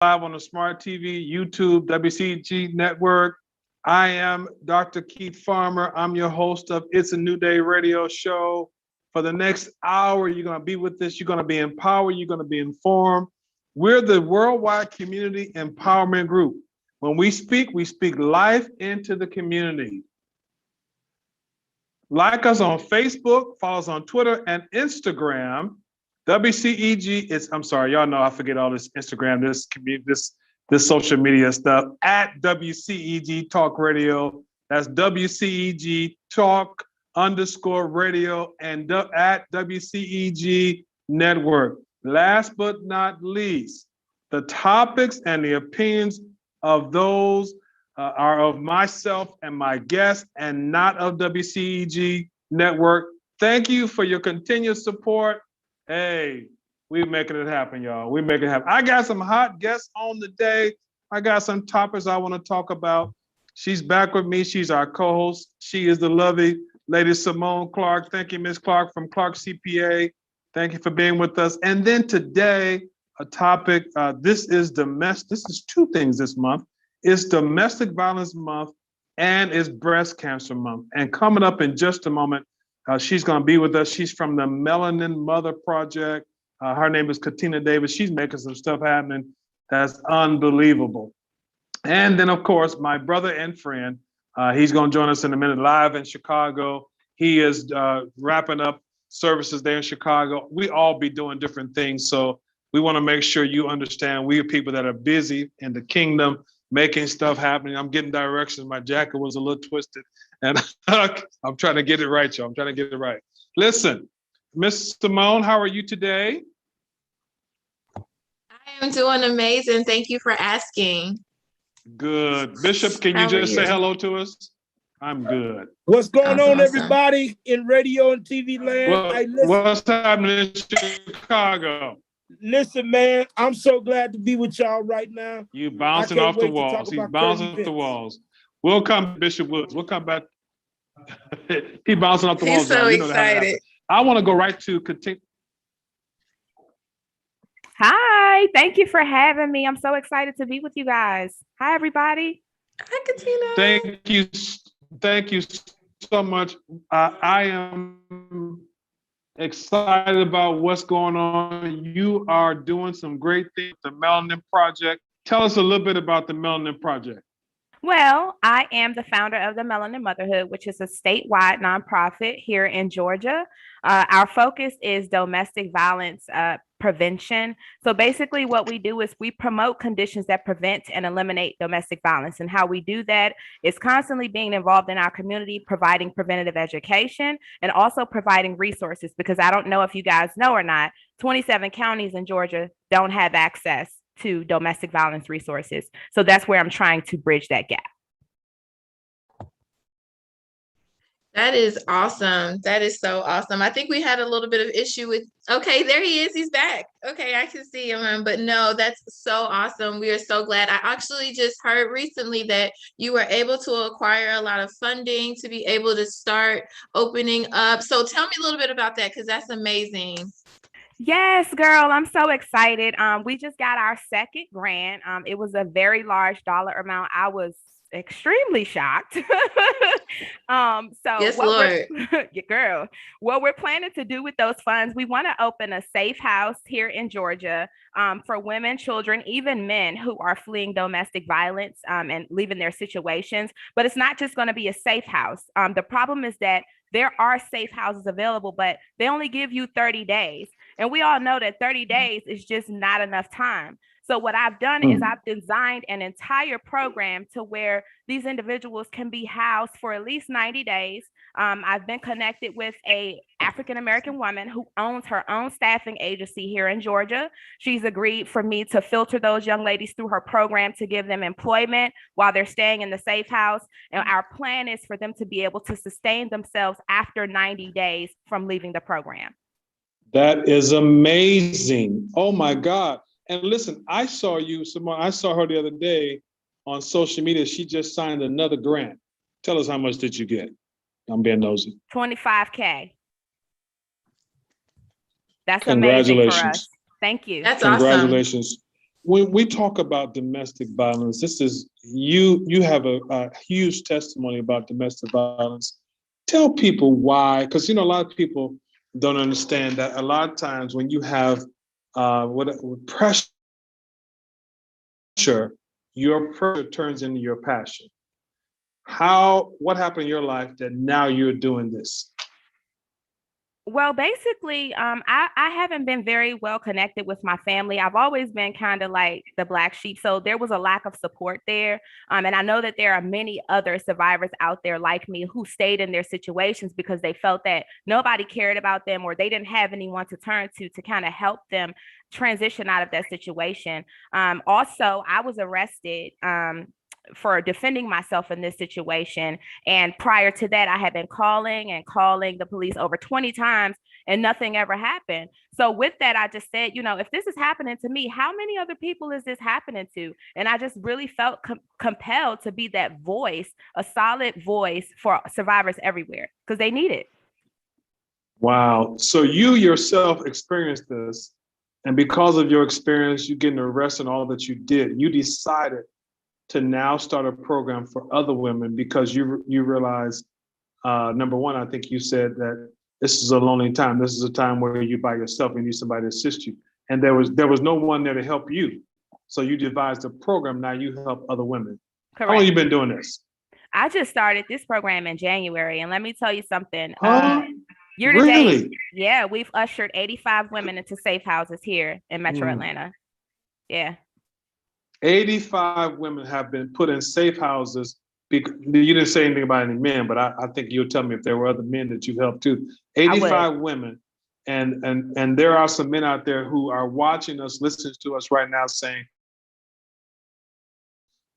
live on the Smart TV, YouTube, WCEG Network. I am Dr. Keith Farmer. I'm your host of It's a New Day radio show. For the next hour, you're going to be with us. You're going to be empowered. You're going to be informed. We're the Worldwide Community Empowerment Group. When we speak life into the community. Like us on Facebook, follow us on Twitter and Instagram. WCEG is, I'm sorry, y'all know I forget all this Instagram, this social media stuff, at WCEG Talk Radio. That's WCEG Talk _radio and at WCEG Network. Last but not least, the topics and the opinions of those are of myself and my guests and not of WCEG Network. Thank you for your continued support. Hey, we're making it happen, y'all. We're making it happen. I got some hot guests on the day. I got some topics I want to talk about. She's back with me. She's our co-host. She is the lovely lady Simone Clarke. Thank you, Miss Clarke from Clarke CPA. Thank you for being with us. And then today, a topic, this is two things this month. It's Domestic Violence Month and it's Breast Cancer Month. And coming up in just a moment, she's going to be with us. She's from the Melanin Mother Project. Her name is Katina Davis. She's making some stuff happening that's unbelievable. And then, of course, my brother and friend, he's going to join us in a minute live in Chicago. He is wrapping up services there in Chicago. We all be doing different things. So we want to make sure you understand we are people that are busy in the kingdom, making stuff happening. I'm getting directions. My jacket was a little twisted. And I'm trying to get it right, y'all. I'm trying to get it right. Listen, Miss Simone, how are you today? I am doing amazing. Thank you for asking. Good. Bishop, can you just say hello to us? I'm good. What's going on, everybody in radio and TV land? What's happening in Chicago? Listen, man, I'm so glad to be with y'all right now. You bouncing off the walls. He's bouncing off the walls. We'll come, Bishop Woods. We'll come back. He's bouncing off the walls. He's so excited. I want to go right to Katina. Hi, thank you for having me. I'm so excited to be with you guys. Hi, everybody. Hi, Katina. Thank you so much. I am excited about what's going on. You are doing some great things, the Melanin Project. Tell us a little bit about the Melanin Project. Well, I am the founder of the Melanin Motherhood, which is a statewide nonprofit here in Georgia. Our focus is domestic violence prevention. So basically what we do is we promote conditions that prevent and eliminate domestic violence. And how we do that is constantly being involved in our community, providing preventative education, and also providing resources, because I don't know if you guys know or not, 27 counties in Georgia don't have access to domestic violence resources. So that's where I'm trying to bridge that gap. That is awesome. That is so awesome. I think we had a little bit of issue with, okay, there he is. He's back. Okay, I can see him. But no, that's so awesome. We are so glad. I actually just heard recently that you were able to acquire a lot of funding to be able to start opening up. So tell me a little bit about that, because that's amazing. Yes, girl, I'm so excited. We just got our second grant. It was a very large dollar amount. I was extremely shocked. Yes, Lord. Girl, what we're planning to do with those funds, we want to open a safe house here in Georgia for women, children, even men who are fleeing domestic violence and leaving their situations. But it's not just going to be a safe house. The problem is that there are safe houses available, but they only give you 30 days. And we all know that 30 days is just not enough time. So what I've done is I've designed an entire program to where these individuals can be housed for at least 90 days. I've been connected with a African-American woman who owns her own staffing agency here in Georgia. She's agreed for me to filter those young ladies through her program to give them employment while they're staying in the safe house. And our plan is for them to be able to sustain themselves after 90 days from leaving the program. That is amazing. Oh my God. And listen, I saw you, Simone, I saw her the other day on social media. She just signed another grant. Tell us, how much did you get? I'm being nosy. $25K. That's amazing for us. Thank you. That's Congratulations. when we talk about domestic violence, this is you have a huge testimony about domestic violence. Tell people why, because a lot of people don't understand that a lot of times when you have what pressure, your pressure turns into your passion. What happened in your life that now you're doing this? Well, basically, I haven't been very well connected with my family. I've always been kind of like the black sheep. So there was a lack of support there. And I know that there are many other survivors out there like me who stayed in their situations because they felt that nobody cared about them or they didn't have anyone to turn to kind of help them transition out of that situation. Also, I was arrested for defending myself in this situation. And prior to that, I had been calling the police over 20 times and nothing ever happened. So with that, I just said, if this is happening to me, how many other people is this happening to? And I just really felt compelled to be that voice, a solid voice for survivors everywhere, because they need it. Wow. So you yourself experienced this. And because of your experience, you getting arrested and all that you did, you decided to now start a program for other women because you realize, number one, I think you said that this is a lonely time. This is a time where you're by yourself and you need somebody to assist you. And there was no one there to help you. So you devised a program. Now you help other women. Correct. How long have you been doing this? I just started this program in January. And let me tell you something. Year to date, yeah, we've ushered 85 women into safe houses here in Metro Atlanta. Yeah. 85 women have been put in safe houses. You didn't say anything about any men, but I think you'll tell me if there were other men that you helped too. 85 women. And there are some men out there who are watching us, listening to us right now saying,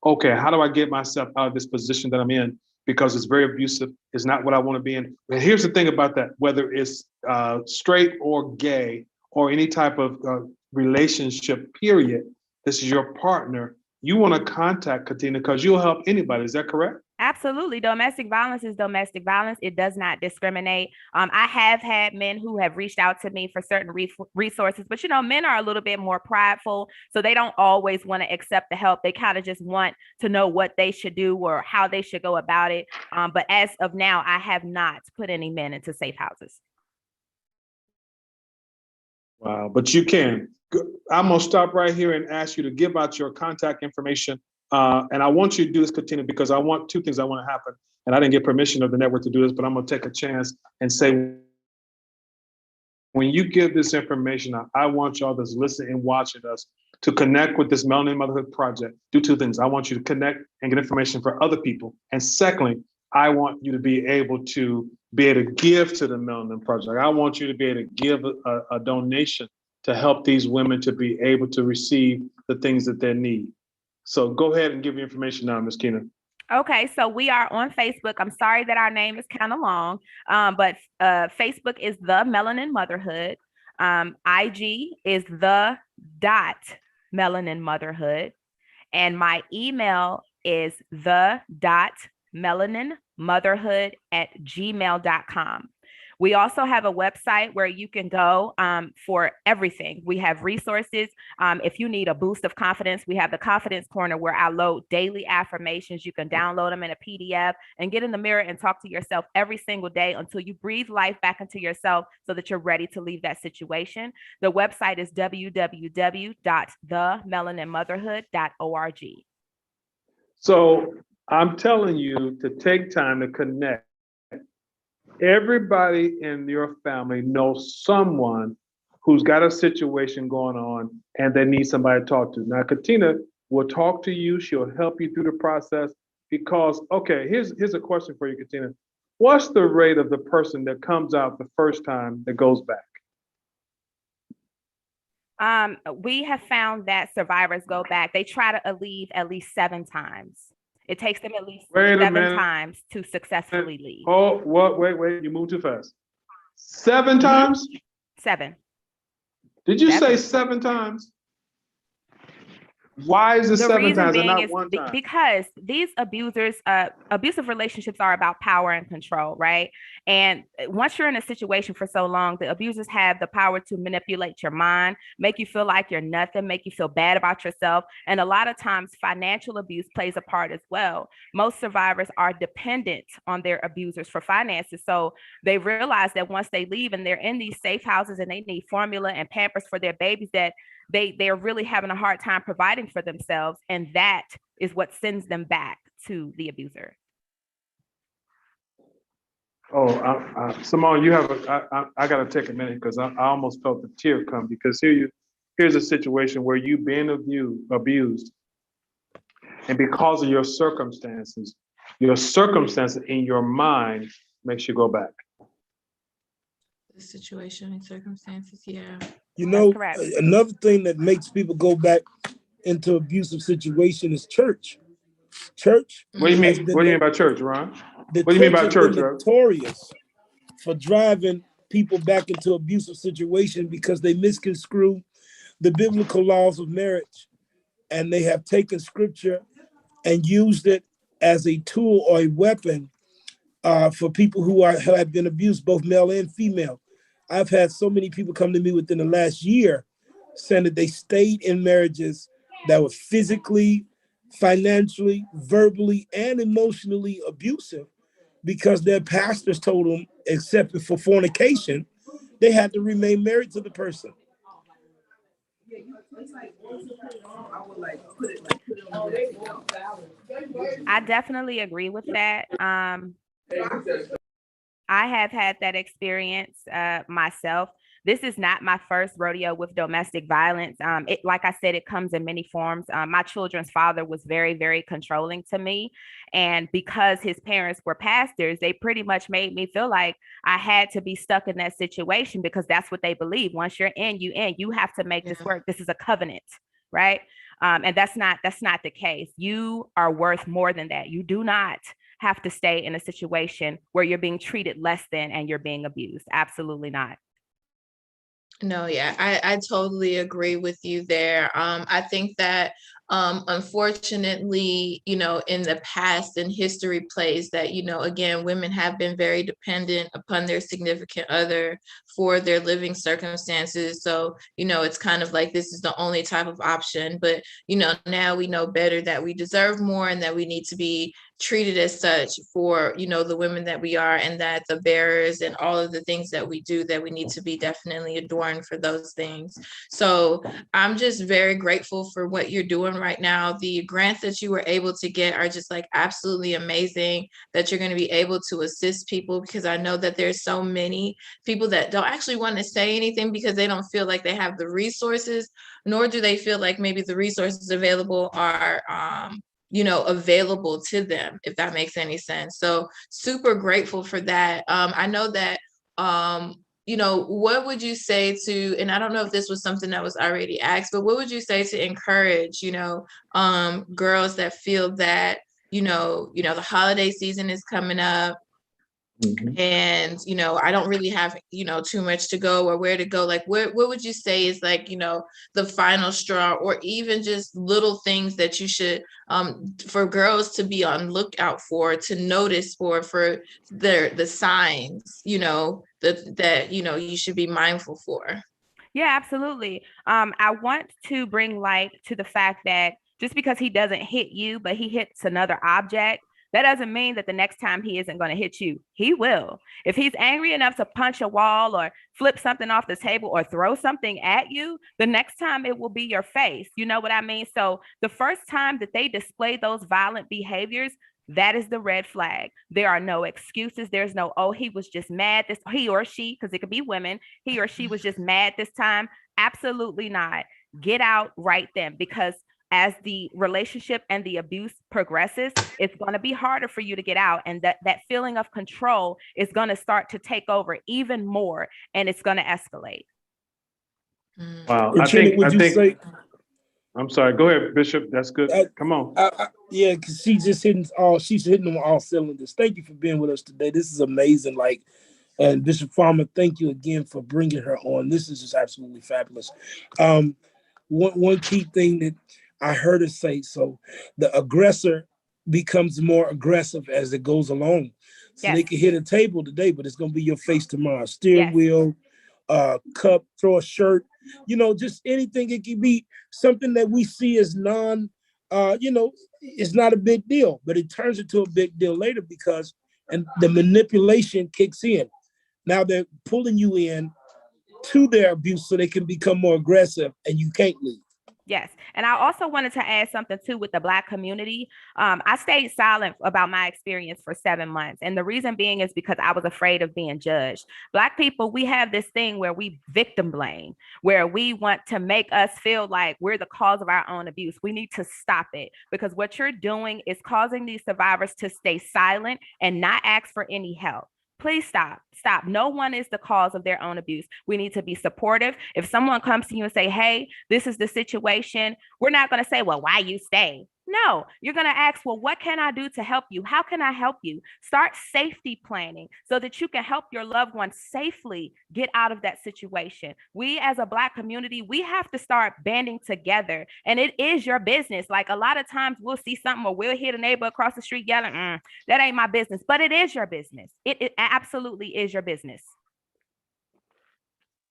okay, how do I get myself out of this position that I'm in? Because it's very abusive. It's not what I want to be in. And here's the thing about that, whether it's straight or gay or any type of relationship, period, this is your partner, you want to contact Katina because you'll help anybody. Is that correct? Absolutely. Domestic violence is domestic violence. It does not discriminate. I have had men who have reached out to me for certain resources, but men are a little bit more prideful, so they don't always want to accept the help. They kind of just want to know what they should do or how they should go about it. But as of now, I have not put any men into safe houses. Wow, but you can. I'm going to stop right here and ask you to give out your contact information. And I want you to do this, Katina, because I want two things I want to happen. And I didn't get permission of the network to do this, but I'm going to take a chance and say, when you give this information out, I want y'all that's listening and watching us to connect with this Melanin Motherhood Project. Do two things. I want you to connect and get information for other people. And secondly, I want you to be able to give to the Melanin Project. I want you to be able to give a donation to help these women to be able to receive the things that they need. So go ahead and give your information now, Ms. Keena. Okay, so we are on Facebook. I'm sorry that our name is kind of long, but Facebook is The Melanin Motherhood. IG is the.Melanin Motherhood. And my email is the.melaninmotherhood@gmail.com. We also have a website where you can go for everything. We have resources. If you need a boost of confidence, we have the Confidence Corner where I load daily affirmations. You can download them in a PDF and get in the mirror and talk to yourself every single day until you breathe life back into yourself so that you're ready to leave that situation. The website is www.themelaninmotherhood.org. So I'm telling you to take time to connect. Everybody in your family knows someone who's got a situation going on and they need somebody to talk to. Now, Katina will talk to you. She'll help you through the process because, okay, here's a question for you, Katina. What's the rate of the person that comes out the first time that goes back? We have found that survivors go back. They try to leave at least 7 times. It takes them at least 7 times to successfully leave. Oh, what? Wait, you moved too fast. 7 times? 7. Did you say 7 times? Why is it The 7 reason times and being not is one time? because these abusers, abusive relationships are about power and control, right? And once you're in a situation for so long, the abusers have the power to manipulate your mind, make you feel like you're nothing, make you feel bad about yourself. And a lot of times financial abuse plays a part as well. Most survivors are dependent on their abusers for finances. So they realize that once they leave and they're in these safe houses and they need formula and Pampers for their babies, that they're really having a hard time providing for themselves, and that is what sends them back to the abuser. Oh, Simone, you have I got to take a minute because I almost felt the tear come, because here's a situation where you being abused, and because of your circumstances in your mind makes you go back. The situation and circumstances, yeah. You know, correct. another thing that makes people go back into abusive situation is church. Church. What do you has mean? been What do you mean by church, Ron? The What do you mean church by has church, been Ron? notorious for driving people back into abusive situation because they misconstrue the biblical laws of marriage, and they have taken scripture and used it as a tool or a weapon for people who have been abused, both male and female. I've had so many people come to me within the last year saying that they stayed in marriages that were physically, financially, verbally, and emotionally abusive because their pastors told them, except for fornication, they had to remain married to the person. I definitely agree with that. I have had that experience myself. This is not my first rodeo with domestic violence. Like I said, it comes in many forms. My children's father was very, very controlling to me. And because his parents were pastors, they pretty much made me feel like I had to be stuck in that situation because that's what they believe. Once you're in, you have to make this work. This is a covenant, right? And that's not the case. You are worth more than that. You do not have to stay in a situation where you're being treated less than and you're being abused. Absolutely not. No, yeah, I totally agree with you there. I think that unfortunately, in the past and history plays that, again, women have been very dependent upon their significant other for their living circumstances. So, it's kind of like this is the only type of option. But, now we know better that we deserve more and that we need to be treated as such for, the women that we are, and that the bearers and all of the things that we do, that we need to be definitely adorned for those things. So I'm just very grateful for what you're doing right now. The grants that you were able to get are just like absolutely amazing, that you're going to be able to assist people, because I know that there's so many people that don't actually want to say anything because they don't feel like they have the resources, nor do they feel like maybe the resources available are available to them, if that makes any sense. So super grateful for that. I know that, what would you say to, and I don't know if this was something that was already asked, but what would you say to encourage, girls that feel that, the holiday season is coming up, and I don't really have too much to go or where to go, like what would you say is like the final straw, or even just little things that you should for girls to be on lookout for, to notice for the signs that you should be mindful for? Yeah, absolutely. I want to bring light to the fact that just because he doesn't hit you, but he hits another object, that doesn't mean that the next time he isn't going to hit you. He will. If he's angry enough to punch a wall or flip something off the table or throw something at you, the next time it will be your face. You know what I mean? So the first time that they display those violent behaviors, that is the red flag. There are no excuses. There's no, oh, he was just mad. He or she, because it could be women, he or she was just mad this time. Absolutely not. Get out right then, because as the relationship and the abuse progresses, it's going to be harder for you to get out. And that feeling of control is going to start to take over even more, and it's going to escalate. Wow. I'm sorry. Go ahead, Bishop. That's good. Come on. Yeah, because she's hitting them all cylinders. Thank you for being with us today. This is amazing. And Bishop Farmer, thank you again for bringing her on. This is just absolutely fabulous. One key thing that I heard it say. So the aggressor becomes more aggressive as it goes along. So Yes. they can hit a table today, but it's going to be your face tomorrow. Steering Yes. wheel, cup, throw a shirt, just anything. It can be something that we see as it's not a big deal, but it turns into a big deal later because the manipulation kicks in. Now they're pulling you in to their abuse so they can become more aggressive and you can't leave. Yes. And I also wanted to add something too with the Black community. I stayed silent about my experience for 7 months. And the reason being is because I was afraid of being judged. Black people, we have this thing where we victim blame, where we want to make us feel like we're the cause of our own abuse. We need to stop it because what you're doing is causing these survivors to stay silent and not ask for any help. Please stop. No one is the cause of their own abuse. We need to be supportive. If someone comes to you and say, hey, this is the situation, we're not going to say, well, why you stay? No, you're going to ask, well, what can I do to help you? How can I help you? Start safety planning so that you can help your loved ones safely get out of that situation. We as a Black community, we have to start banding together, and it is your business. Like a lot of times we'll see something or we'll hear a neighbor across the street yelling, that ain't my business, but it is your business. It absolutely is your business.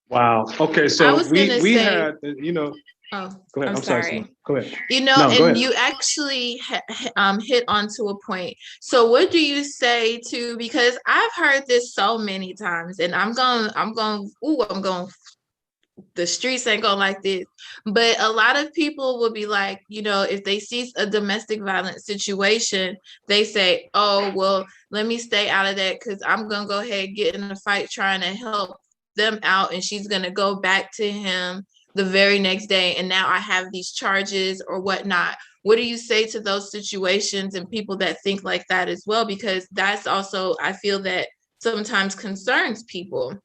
Wow. Okay, so we had, Oh, go ahead. I'm sorry. Simone. Go ahead. You actually hit onto a point. So what do you say to, because I've heard this so many times and I'm going, the streets ain't going like this, but a lot of people will be like, if they see a domestic violence situation, they say, oh, well, let me stay out of that because I'm going to go ahead and get in a fight trying to help them out. And she's going to go back to him the very next day. And now I have these charges or whatnot. What do you say to those situations and people that think like that as well? Because that's also, I feel that sometimes concerns people.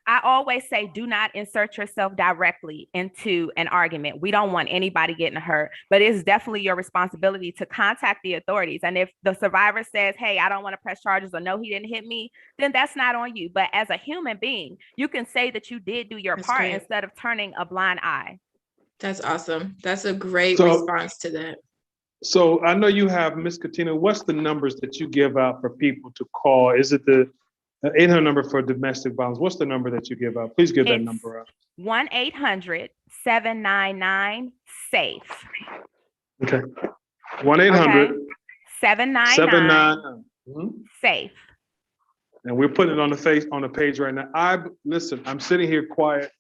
I always say, do not insert yourself directly into an argument. We don't want anybody getting hurt, but it's definitely your responsibility to contact the authorities. And if the survivor says, hey, I don't want to press charges or no, he didn't hit me, then that's not on you. But as a human being, you can say that you did do your part instead of turning a blind eye. That's awesome. That's a great response to that. So I know you have, Miss Katina, what's the numbers that you give out for people to call? Is it the 800 number for domestic violence? What's the number that you give out? Please give that number out. 1-800-799-SAFE. Okay. 1-800 799 SAFE. And we're putting it on the page right now. I'm sitting here quiet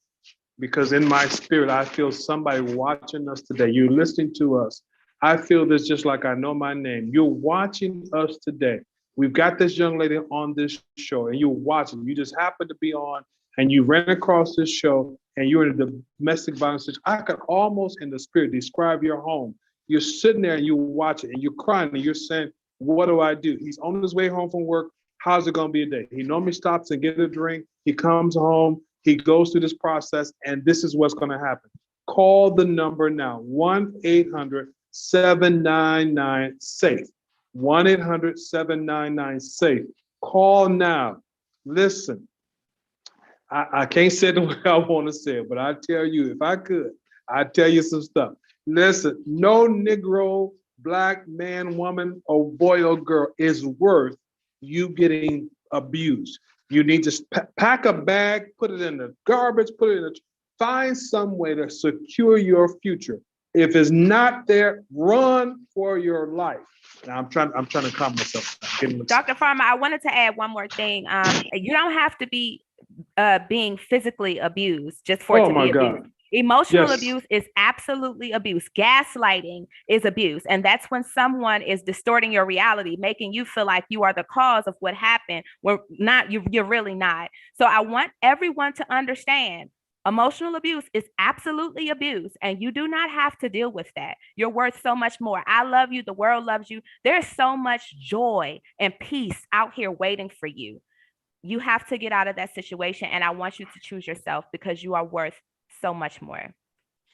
because in my spirit, I feel somebody watching us today. You're listening to us. I feel this just like I know my name. You're watching us today. We've got this young lady on this show and you're watching. You just happen to be on and you ran across this show and you're in a domestic violence situation. I could almost in the spirit describe your home. You're sitting there and you watch it and you're crying and you're saying, what do I do? He's on his way home from work. How's it going to be today? He normally stops and gets a drink. He comes home. He goes through this process and this is what's going to happen. Call the number now, 1-800-799-SAFE. 1-800-799-SAFE. Call now. Listen, I can't say the way I want to say it, but I tell you, if I could, I'd tell you some stuff. Listen, no Negro, Black man, woman, or boy or girl is worth you getting abused. You need to pack a bag, put it in the garbage, find some way to secure your future. If it's not there, run for your life. Now I'm trying to calm myself down. Dr. Farmer, I wanted to add one more thing. You don't have to be being physically abused just for it to be abused. Emotional abuse is absolutely abuse. Gaslighting is abuse. And that's when someone is distorting your reality, making you feel like you are the cause of what happened. When not, you're really not. So I want everyone to understand emotional abuse is absolutely abuse, and you do not have to deal with that. You're worth so much more. I love you. The world loves you. There's so much joy and peace out here waiting for you. You have to get out of that situation, and I want you to choose yourself because you are worth so much more.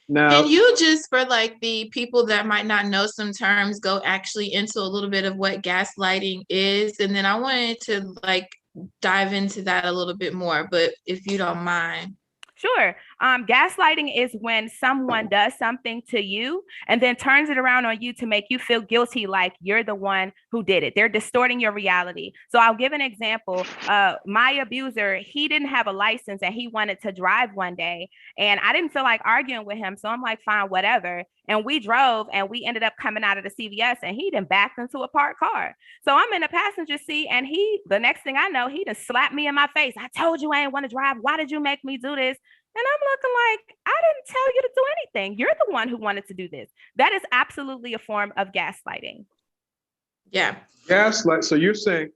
Now, can you just, for like the people that might not know some terms, go actually into a little bit of what gaslighting is? And then I wanted to like dive into that a little bit more, but if you don't mind. Sure. Gaslighting is when someone does something to you and then turns it around on you to make you feel guilty, like you're the one who did it. They're distorting your reality. So I'll give an example. My abuser, he didn't have a license and he wanted to drive one day. And I didn't feel like arguing with him. So I'm like, fine, whatever. And we drove and we ended up coming out of the CVS and he then backed into a parked car. So I'm in the passenger seat and the next thing I know, he just slapped me in my face. I told you I didn't want to drive. Why did you make me do this? And I'm looking like, I didn't tell you to do anything. You're the one who wanted to do this. That is absolutely a form of gaslighting. Yeah. Gaslight. So you're saying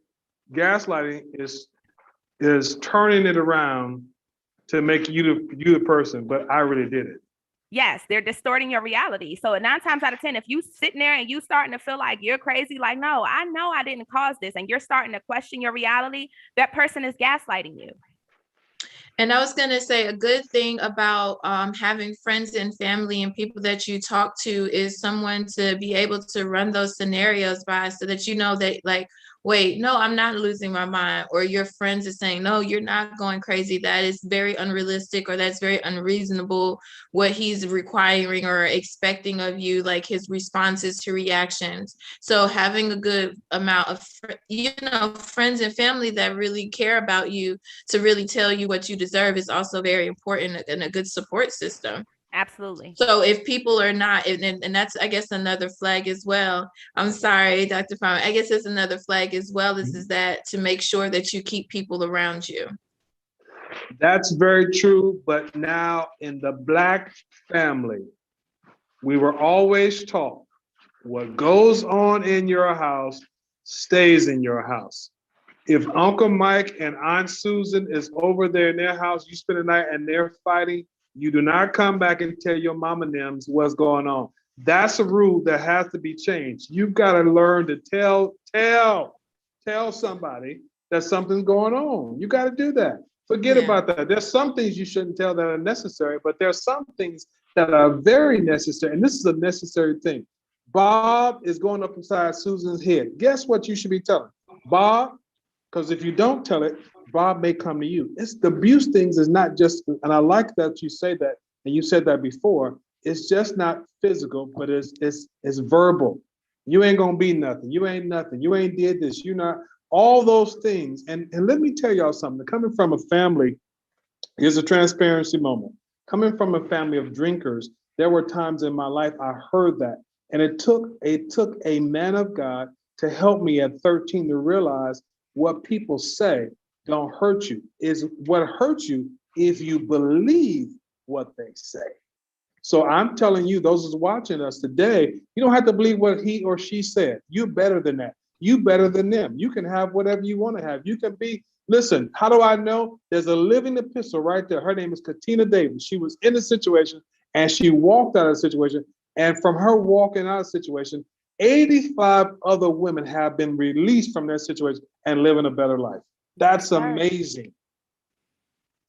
gaslighting is turning it around to make you the person, but I really did it. Yes, they're distorting your reality. So 9 times out of 10, if you sitting there and you starting to feel like you're crazy, like, no, I know I didn't cause this, and you're starting to question your reality, that person is gaslighting you. And I was going to say a good thing about having friends and family and people that you talk to is someone to be able to run those scenarios by, so that you know that, like, wait, no, I'm not losing my mind. Or your friends are saying, no, you're not going crazy. That is very unrealistic, or that's very unreasonable, what he's requiring or expecting of you, like his responses to reactions. So having a good amount of, friends and family that really care about you to really tell you what you deserve is also very important, and a good support system. Absolutely. So if people are not, and that's, I guess, another flag as well. I'm sorry, Dr. Fowler. I guess it's another flag as well, is that to make sure that you keep people around you. That's very true. But now in the Black family, we were always taught what goes on in your house stays in your house. If Uncle Mike and Aunt Susan is over there in their house, you spend the night and they're fighting, you do not come back and tell your mama and them what's going on. That's a rule that has to be changed. You've got to learn to tell somebody that something's going on. You got to do that. Forget about that. There's some things you shouldn't tell that are necessary, but there's some things that are very necessary. And this is a necessary thing. Bob is going up inside Susan's head. Guess what you should be telling? Bob, because if you don't tell it, Bob may come to you. It's the abuse things is not just, and I like that you say that, and you said that before, it's just not physical, but it's verbal. You ain't gonna be nothing. You ain't nothing. You ain't did this. You not, all those things. And let me tell y'all something. Coming from a family, here's a transparency moment. Coming from a family of drinkers, there were times in my life I heard that. And it took a man of God to help me at 13 to realize what people say don't hurt you. Is what hurts you if you believe what they say. So I'm telling you, those who's watching us today, you don't have to believe what he or she said. You're better than that. You better than them. You can have whatever you want to have. You can be, listen, how do I know? There's a living epistle right there. Her name is Katina Davis. She was in a situation and she walked out of the situation. And from her walking out of the situation, 85 other women have been released from their situation and living a better life. That's amazing.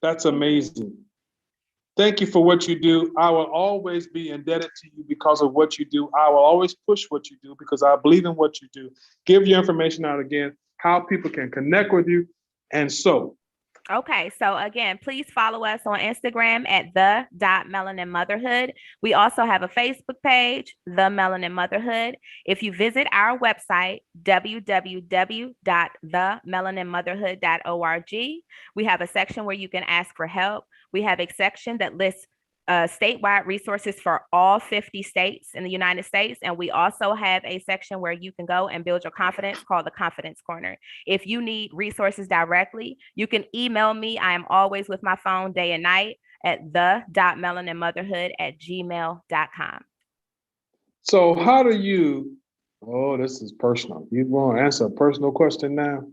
That's amazing. Thank you for what you do. I will always be indebted to you because of what you do. I will always push what you do because I believe in what you do. Give your information out again, how people can connect with you. And so. Okay, so again, please follow us on Instagram at the.melaninmotherhood. We also have a Facebook page, The Melanin Motherhood. If you visit our website, www.themelaninmotherhood.org, we have a section where you can ask for help. We have a section that lists statewide resources for all 50 states in the United States. And we also have a section where you can go and build your confidence called the Confidence Corner. If you need resources directly, you can email me. I am always with my phone day and night at the.melaninmotherhood@gmail.com. So how do you, oh, this is personal. You want to answer a personal question now?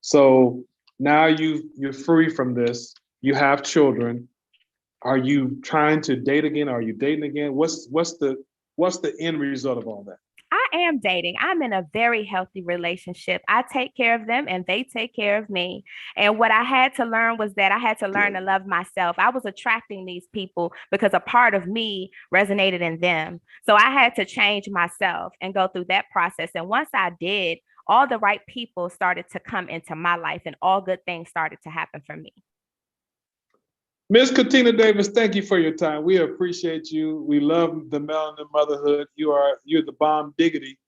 So now you're free from this. You have children. Are you trying to date again? Are you dating again? What's the end result of all that? I am dating. I'm in a very healthy relationship. I take care of them and they take care of me. And what I had to learn was that I had to learn to love myself. I was attracting these people because a part of me resonated in them. So I had to change myself and go through that process. And once I did, all the right people started to come into my life and all good things started to happen for me. Ms. Katina Davis, thank you for your time. We appreciate you. We love the melanin motherhood. You're the bomb diggity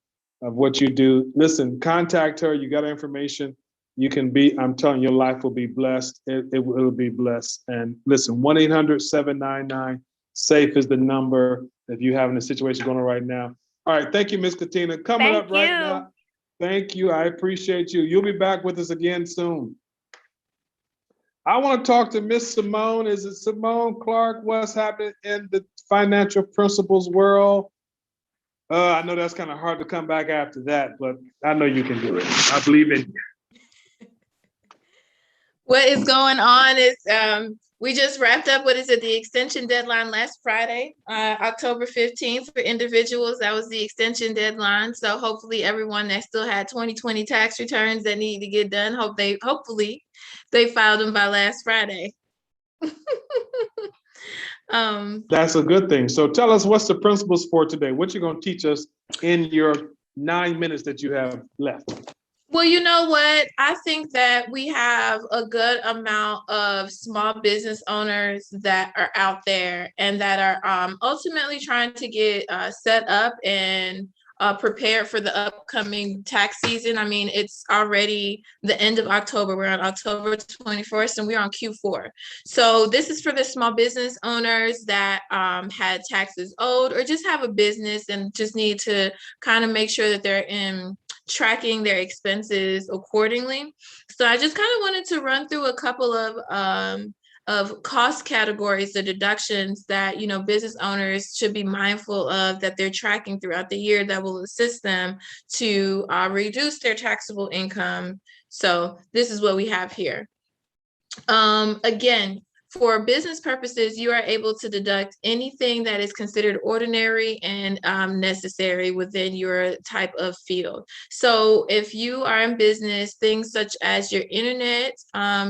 of what you do. Listen, contact her. You got her information. You can be, I'm telling you, your life will be blessed. It will be blessed. And listen, 1-800-799-SAFE is the number if you're having a situation going on right now. All right, thank you, Ms. Katina. Coming up right now. Thank you. I appreciate you. You'll be back with us again soon. I want to talk to Miss Simone. Is it Simone, Clarke? What's happening in the financial principles world? I know that's kind of hard to come back after that, but I know you can do it. I believe in you. What is going on is we just wrapped up, the extension deadline last Friday, October 15th for individuals. That was the extension deadline. So hopefully everyone that still had 2020 tax returns that need to get done, hopefully they filed them by last Friday. That's a good thing. So tell us, what's the principles for today? What you going to teach us in your 9 minutes that you have left? Well, you know what? I think that we have a good amount of small business owners that are out there and that are ultimately trying to get set up and prepared for the upcoming tax season. I mean, it's already the end of October. We're on October 21st and we're on Q4. So this is for the small business owners that had taxes owed or just have a business and just need to kind of make sure that they're tracking their expenses accordingly. So I just kind of wanted to run through a couple of cost categories, the deductions that, business owners should be mindful of that they're tracking throughout the year that will assist them to reduce their taxable income. So this is what we have here. Again, for business purposes, you are able to deduct anything that is considered ordinary and necessary within your type of field. So if you are in business, things such as your internet,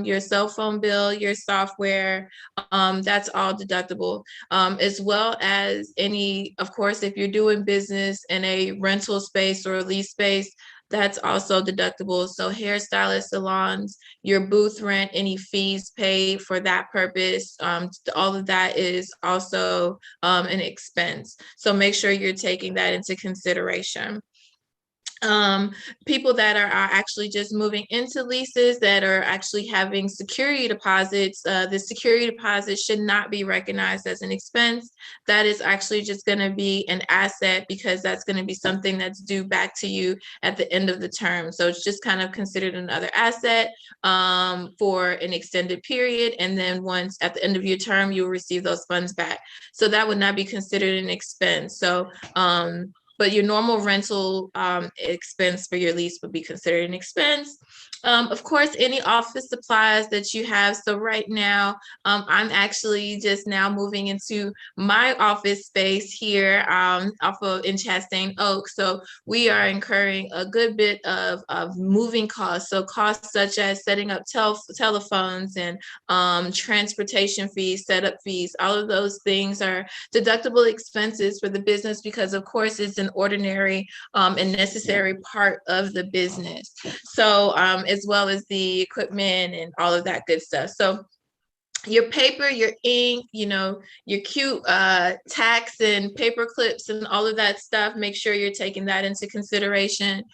your cell phone bill, your software, that's all deductible, as well as any, of course, if you're doing business in a rental space or a lease space, that's also deductible. So hairstylists, salons, your booth rent, any fees paid for that purpose, all of that is also an expense. So make sure you're taking that into consideration. People that are actually just moving into leases that are actually having security deposits, the security deposit should not be recognized as an expense. That is actually just going to be an asset because that's going to be something that's due back to you at the end of the term. So it's just kind of considered another asset for an extended period. And then once at the end of your term, you'll receive those funds back. So that would not be considered an expense. So, but your normal rental expense for your lease would be considered an expense. Of course, any office supplies that you have. So right now, I'm actually just now moving into my office space here off of in Chastain Oak. So we are incurring a good bit of moving costs. So costs such as setting up telephones and transportation fees, setup fees, all of those things are deductible expenses for the business because of course it's an ordinary and necessary part of the business. So as well as the equipment and all of that good stuff. So your paper, your ink, your cute tacks and paper clips and all of that stuff, make sure you're taking that into consideration.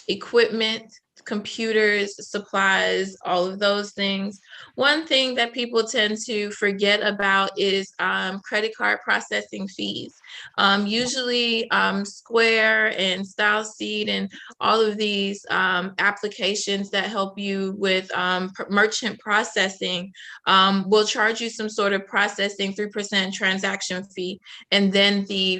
Equipment, computers, supplies, all of those things. One thing that people tend to forget about is credit card processing fees. Usually Square and StyleSeed and all of these applications that help you with merchant processing will charge you some sort of processing 3% transaction fee. And then the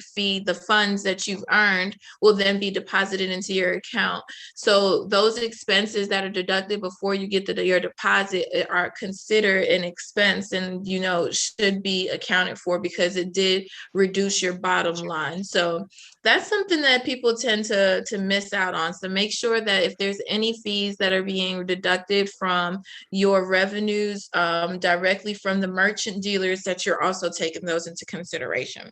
funds that you've earned will then be deposited into your account. So those expenses that are deducted before you get your deposit are considered an expense and, should be accounted for because it did reduce your bottom line. So that's something that people tend to miss out on. So make sure that if there's any fees that are being deducted from your revenues directly from the merchant dealers, that you're also taking those into consideration.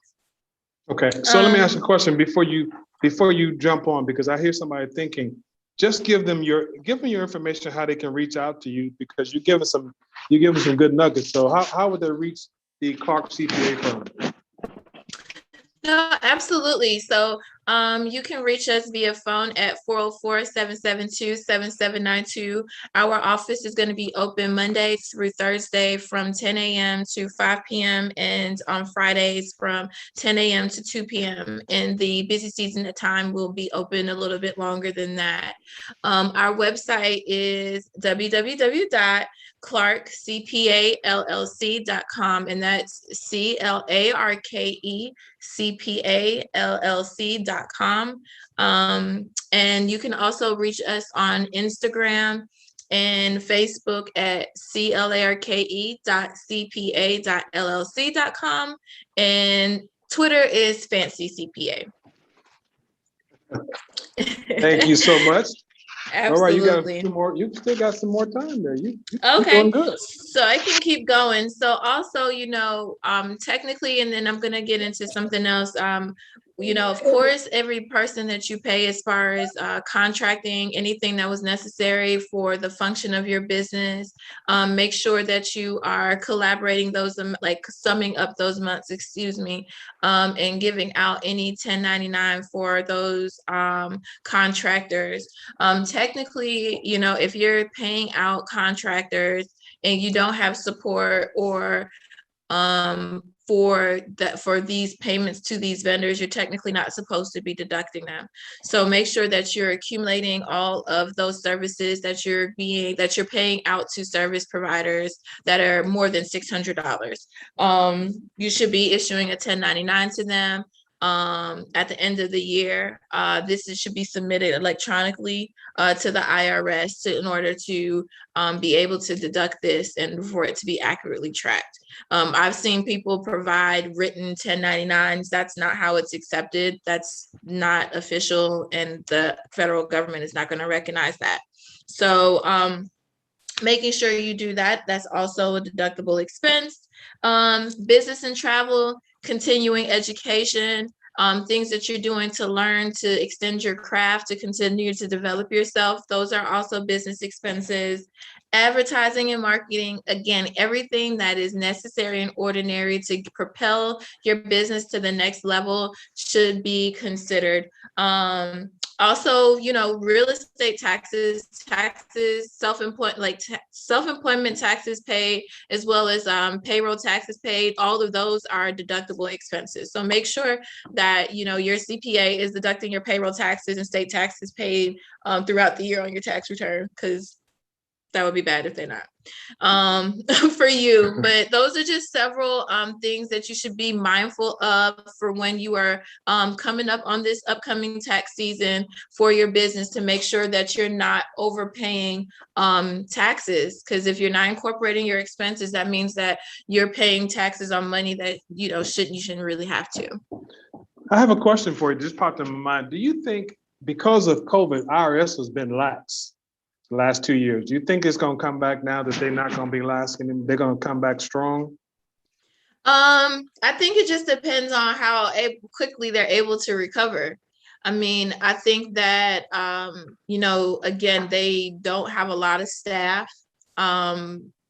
Okay, so let me ask you a question before you jump on, because I hear somebody thinking, just give them your information, how they can reach out to you, because you're giving some good nuggets. So how would they reach the Clarke CPA firm? No, absolutely. So you can reach us via phone at 404-772-7792. Our office is going to be open Monday through Thursday from 10 a.m. to 5 p.m. and on Fridays from 10 a.m. to 2 p.m. And the busy season time will be open a little bit longer than that. Our website is www.clarkecpallc.com, and that's ClarkeCPALLC.com. And you can also reach us on Instagram and Facebook at clarke.cpa.llc.com, and Twitter is Fancy CPA. Thank you so much. Absolutely. All right, you got a few more. You still got some more time there. You're okay, doing good. So I can keep going. So also, technically, and then I'm gonna get into something else. Of course, every person that you pay as far as contracting, anything that was necessary for the function of your business, make sure that you are collaborating those, like summing up those months, and giving out any 1099 for those contractors. Technically, if you're paying out contractors and you don't have support or for these payments to these vendors, you're technically not supposed to be deducting them. So make sure that you're accumulating all of those services that you're paying out to service providers that are more than $600. You should be issuing a 1099 to them at the end of the year. This should be submitted electronically to the IRS in order to be able to deduct this and for it to be accurately tracked. I've seen people provide written 1099s. That's not how it's accepted. That's not official, and the federal government is not going to recognize that. So making sure you do that. That's also a deductible expense. Business and travel, continuing education, things that you're doing to learn to extend your craft, to continue to develop yourself. Those are also business expenses. Advertising and marketing, again, everything that is necessary and ordinary to propel your business to the next level should be considered. Also, real estate taxes, self-employment taxes paid, as well as payroll taxes paid. All of those are deductible expenses. So make sure that, your CPA is deducting your payroll taxes and state taxes paid throughout the year on your tax return, because that would be bad if they're not for you. But those are just several things that you should be mindful of for when you are coming up on this upcoming tax season for your business, to make sure that you're not overpaying taxes. Because if you're not incorporating your expenses, that means that you're paying taxes on money that you shouldn't really have to. I have a question for you. Just popped in my mind. Do you think because of COVID, IRS has been lax the last 2 years? Do you think it's going to come back now that they're not going to be lax and they're going to come back strong? I think it just depends on how quickly they're able to recover. I mean, I think that, again, they don't have a lot of staff.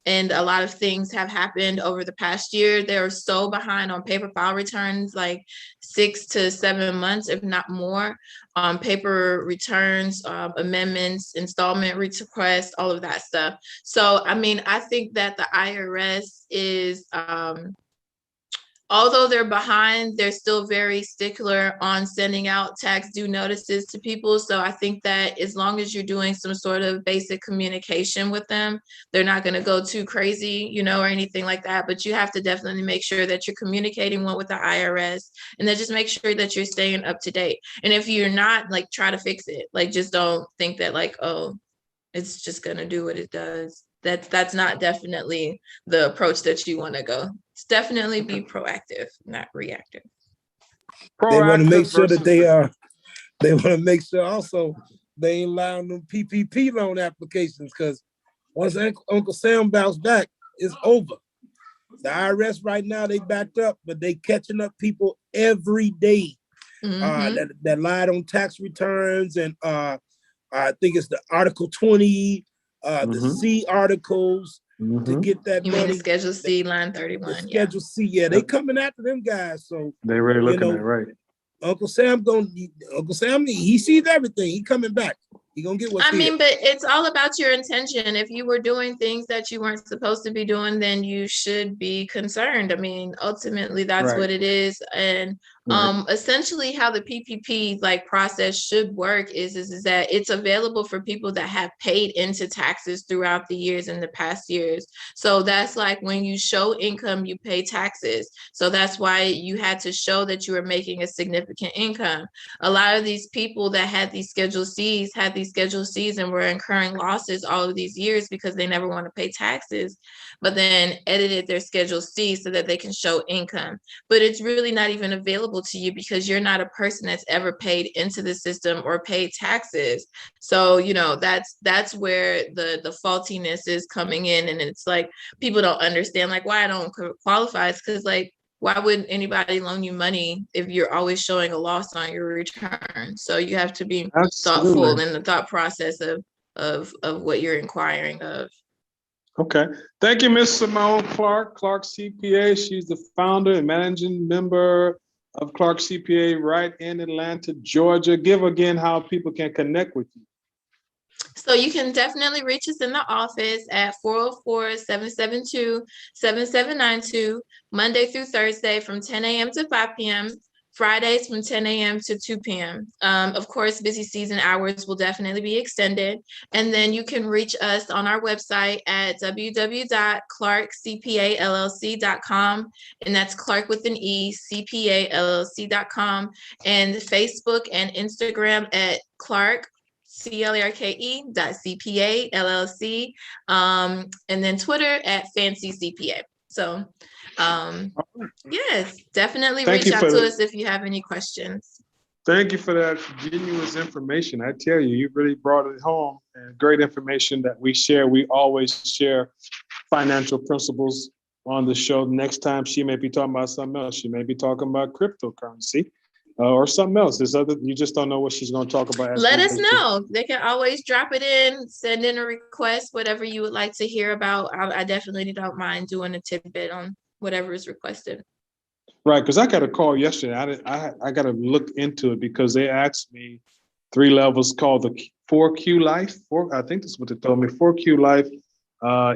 And a lot of things have happened over the past year. They're so behind on paper file returns, like 6 to 7 months, if not more, paper returns, amendments, installment requests, all of that stuff. So, I mean, I think that the IRS is, although they're behind, they're still very stickler on sending out tax due notices to people. So I think that as long as you're doing some sort of basic communication with them, they're not going to go too crazy, or anything like that. But you have to definitely make sure that you're communicating with the IRS, and then just make sure that you're staying up to date. And if you're not, try to fix it. Just don't think that oh, it's just going to do what it does. That's not definitely the approach that you want to go. It's definitely be proactive, not reactive. They want to make sure that they want to make sure also they ain't allowing them PPP loan applications, because once Uncle Sam bounced back, it's over. The IRS right now, they backed up, but they catching up people every day that lied on tax returns and I think it's the Article 20, the C articles to get that You money. mean the Schedule C, line 31? The Schedule C, yeah, they coming after them guys. So they really looking at it, right. Uncle Sam, he sees everything. He coming back. He gonna get what's I mean, here. but it's all about your intention. If you were doing things that you weren't supposed to be doing, then you should be concerned. I mean, ultimately, that's Right. what it is. And essentially, how the PPP process should work is that it's available for people that have paid into taxes throughout the years in the past years. So that's like when you show income, you pay taxes. So that's why you had to show that you were making a significant income. A lot of these people that had these Schedule C's and were incurring losses all of these years because they never want to pay taxes, but then edited their Schedule C so that they can show income. But it's really not even available to you because you're not a person that's ever paid into the system or paid taxes. So, that's where the faultiness is coming in. And it's like, people don't understand why I don't qualify. It's because why would anybody loan you money if you're always showing a loss on your return? So you have to be thoughtful in the thought process of what you're inquiring of. Okay. Thank you, Ms. Simone Clarke CPA. She's the founder and managing member of Clarke CPA right in Atlanta, Georgia. Give again how people can connect with you. So you can definitely reach us in the office at 404-772-7792, Monday through Thursday from 10 a.m. to 5 p.m., Fridays from 10 a.m. to 2 p.m. Of course, busy season hours will definitely be extended. And then you can reach us on our website at www.clarkecpallc.com. And that's Clarke with an E, CPALLC.com. And Facebook and Instagram at Clarke, CLARKE.CPA LLC, and then Twitter at Fancy CPA. So, yes, definitely reach out to us if you have any questions. Thank you for that genuine information. I tell you, you really brought it home, and great information that we share. We always share financial principles on the show. Next time she may be talking about something else. She may be talking about cryptocurrency. Or something else. You just don't know what she's going to talk about. Let us know. They can always drop it in, send in a request, whatever you would like to hear about. I definitely don't mind doing a tidbit on whatever is requested. Right, because I got a call yesterday. I got to look into it because they asked me 3 levels called the 4Q Life. I think that's what they told me. 4Q Life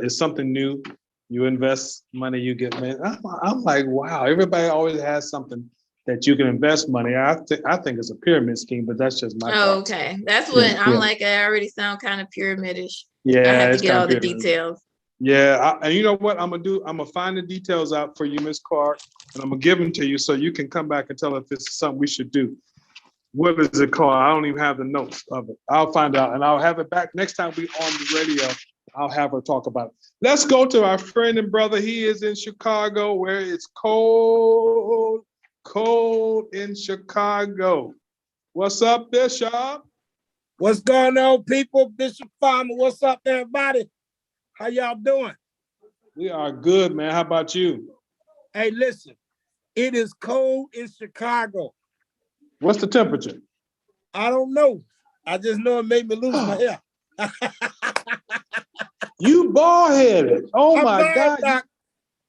is something new. You invest money, you get money. I'm like, wow, everybody always has something that you can invest money. I think it's a pyramid scheme, but that's just my thoughts. Okay. That's what I'm like. I already sound kind of pyramidish. Yeah. I have to get all the details. Yeah. And you know what I'm going to do? I'm going to find the details out for you, Ms. Clarke, and I'm going to give them to you so you can come back and tell if this is something we should do. What is it called? I don't even have the notes of it. I'll find out and I'll have it back next time we on the radio. I'll have her talk about it. Let's go to our friend and brother. He is in Chicago where it's cold in Chicago. What's up, Bishop? What's going on, people? Bishop Farmer, what's up, everybody? How y'all doing? We are good, man. How about you? Hey, listen, it is cold in Chicago. What's the temperature? I don't know. I just know it made me lose my hair. You bald-headed. Oh, my God. Doc.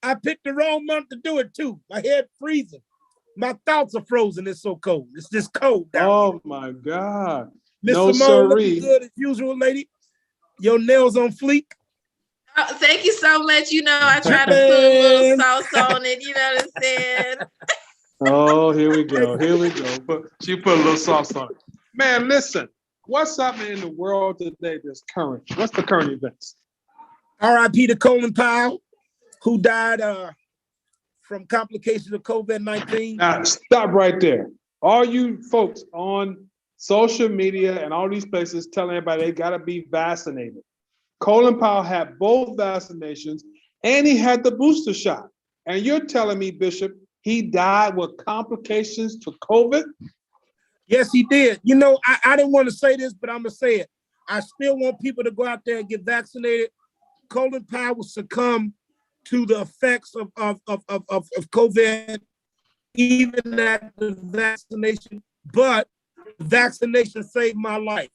I picked the wrong month to do it, too. My head freezing. My thoughts are frozen. It's so cold. It's just cold down here. My God. Miss Simone, looking good as usual, lady. Your nails on fleek. Oh, thank you so much. I try to put a little sauce on it. You know what I'm saying? Oh, here we go. She put a little sauce on it. Man, listen. What's happening in the world today that's current? What's the current events? R.I.P. to Colin Powell, who died from complications of COVID-19. Now, stop right there. All you folks on social media and all these places telling everybody they got to be vaccinated. Colin Powell had both vaccinations and he had the booster shot. And you're telling me, Bishop, he died with complications to COVID? Yes, he did. I didn't want to say this, but I'm going to say it. I still want people to go out there and get vaccinated. Colin Powell succumbed to the effects of COVID, even at the vaccination, but vaccination saved my life.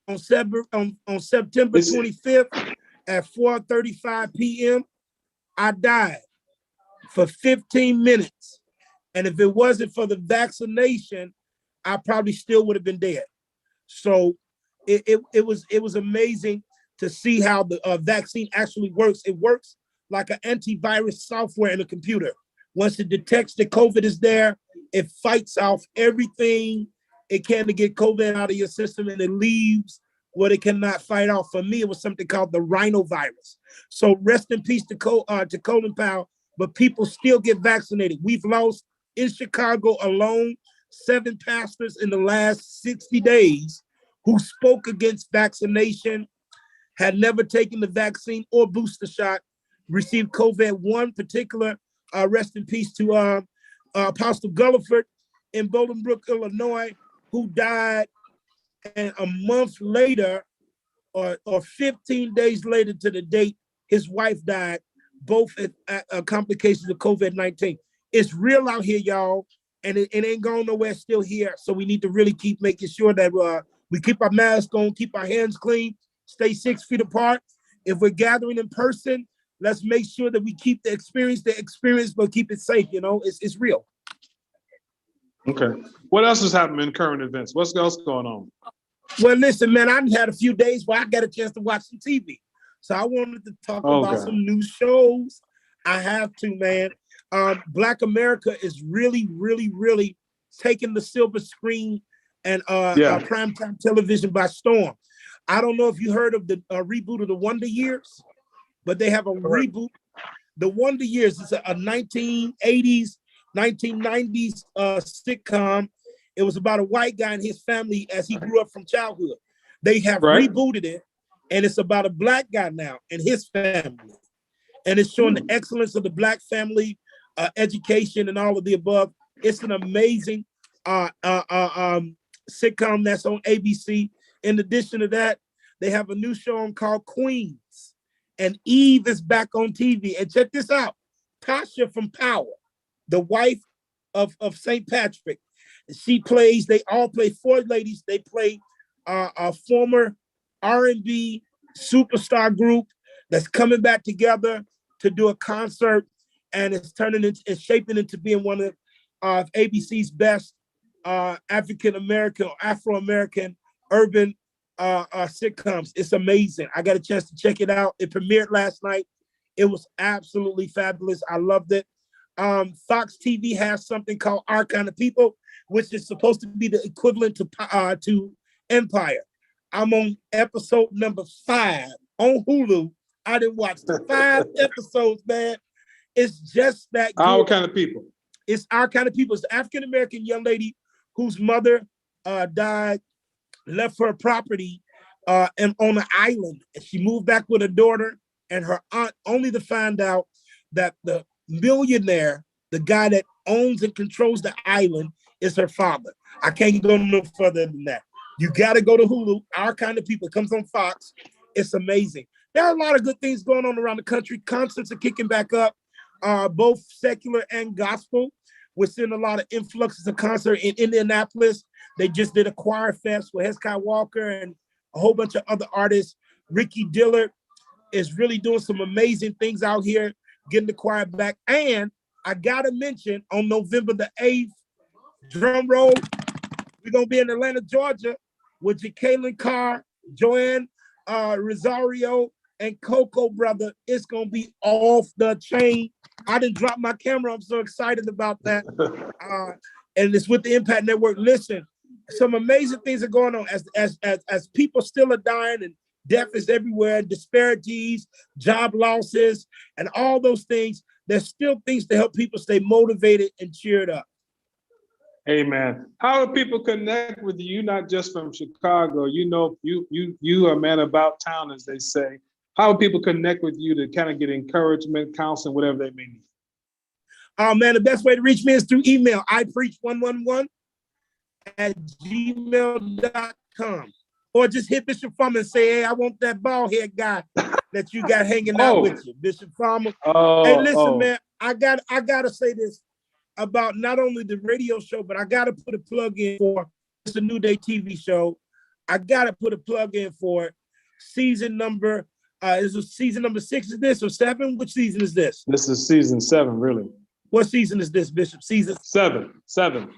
on September 25th at 4:35 p.m., I died for 15 minutes. And if it wasn't for the vaccination, I probably still would have been dead. So it was amazing to see how the vaccine actually works. It works like an antivirus software in a computer. Once it detects that COVID is there, it fights off everything it can to get COVID out of your system, and it leaves what it cannot fight off. For me, it was something called the rhinovirus. So rest in peace to Colin Powell, but people still get vaccinated. We've lost in Chicago alone 7 pastors in the last 60 days who spoke against vaccination, had never taken the vaccine or booster shot, received COVID. One particular, rest in peace to Apostle Gulliford in Bolingbrook, Illinois, who died, and a month later, or 15 days later to the date, his wife died, both at complications of COVID-19. It's real out here, y'all, and it ain't going nowhere, it's still here. So we need to really keep making sure that we keep our masks on, keep our hands clean, stay 6 feet apart. If we're gathering in person, let's make sure that we keep the experience, but keep it safe. It's real. Okay. What else is happening in current events? What's else going on? Well, listen, man, I've had a few days where I got a chance to watch some TV. So I wanted to talk about some new shows. I have to, man. Black America is really, really, really taking the silver screen and primetime television by storm. I don't know if you heard of the reboot of the Wonder Years, but they have a reboot. The Wonder Years is a 1980s, 1990s sitcom. It was about a white guy and his family as he grew up from childhood. They have rebooted it, and it's about a black guy now and his family. And it's showing the excellence of the black family, education, and all of the above. It's an amazing sitcom that's on ABC. In addition to that, they have a new show called Queens, and Eve is back on TV. And check this out, Tasha from Power, the wife of St. Patrick. They all play 4 ladies. They play a former R&B superstar group that's coming back together to do a concert, and it's shaping into being one of ABC's best African-American or Afro-American urban sitcoms. It's amazing. I got a chance to check it out. It premiered last night. It was absolutely fabulous. I loved it. Fox TV has something called Our Kind of People, which is supposed to be the equivalent to Empire. I'm on episode number 5 on Hulu. I didn't watch the 5 episodes, man. It's just that good. Our Kind of People. It's Our Kind of People. It's an African-American young lady whose mother died, left her property and on an island. And she moved back with her daughter and her aunt, only to find out that the millionaire, the guy that owns and controls the island, is her father. I can't go no further than that. You got to go to Hulu. Our Kind of People. It comes on Fox. It's amazing. There are a lot of good things going on around the country. Concerts are kicking back up, both secular and gospel. We're seeing a lot of influxes of concert in Indianapolis. They just did a choir fest with Hezekiah Walker and a whole bunch of other artists. Ricky Dillard is really doing some amazing things out here, getting the choir back. And I got to mention, on November the 8th, drum roll, we're going to be in Atlanta, Georgia, with Jacqueline Carr, Joanne Rosario, and Coco Brother. It's going to be off the chain. I didn't drop my camera. I'm so excited about that. And it's with the Impact Network. Listen, some amazing things are going on as people still are dying and death is everywhere, disparities, job losses, and all those things. There's still things to help people stay motivated and cheered up. Amen. How do people connect with you? You're not just from Chicago. You are a man about town, as they say. How do people connect with you to kind of get encouragement, counseling, whatever they may need? Oh, man, the best way to reach me is through email. ipreach111@gmail.com. Or just hit Bishop Farmer and say, hey, I want that bald head guy that you got hanging out with you, Bishop Farmer. Hey, listen, man, I gotta say this about not only the radio show, but I gotta put a plug in for It's a New Day TV show. I gotta put a plug in for season number. Is it season number 6? Is this or 7? Which season is this? This is season 7, really. What season is this, Bishop? Season 7.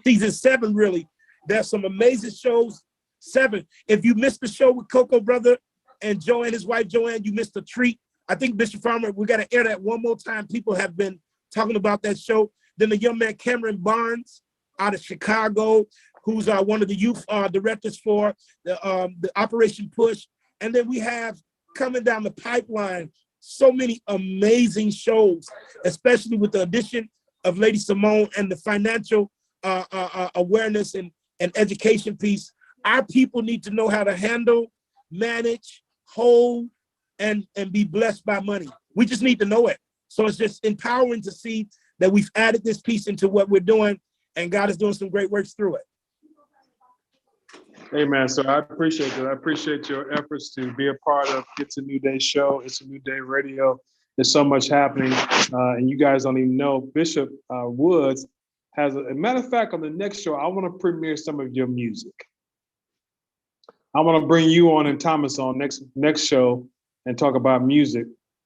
Season 7, really. There's some amazing shows. 7. If you missed the show with Coco Brother and Joanne, his wife Joanne, you missed a treat. I think, Bishop Farmer, we got to air that one more time. People have been talking about that show. Then the young man Cameron Barnes out of Chicago, who's one of the youth directors for the Operation Push. And then we have coming down the pipeline so many amazing shows, especially with the addition of Lady Simone and the financial awareness and education piece. Our people need to know how to handle, manage, hold, and be blessed by money. We just need to know it. So it's just empowering to see that we've added this piece into what we're doing, and God is doing some great works through it. Amen. So I appreciate that. I appreciate your efforts to be a part of It's a New Day show. It's a New Day radio. There's so much happening, and you guys don't even know. Bishop Woods has a matter of fact, on the next show, I want to premiere some of your music. I want to bring you on and Thomas on next show and talk about music.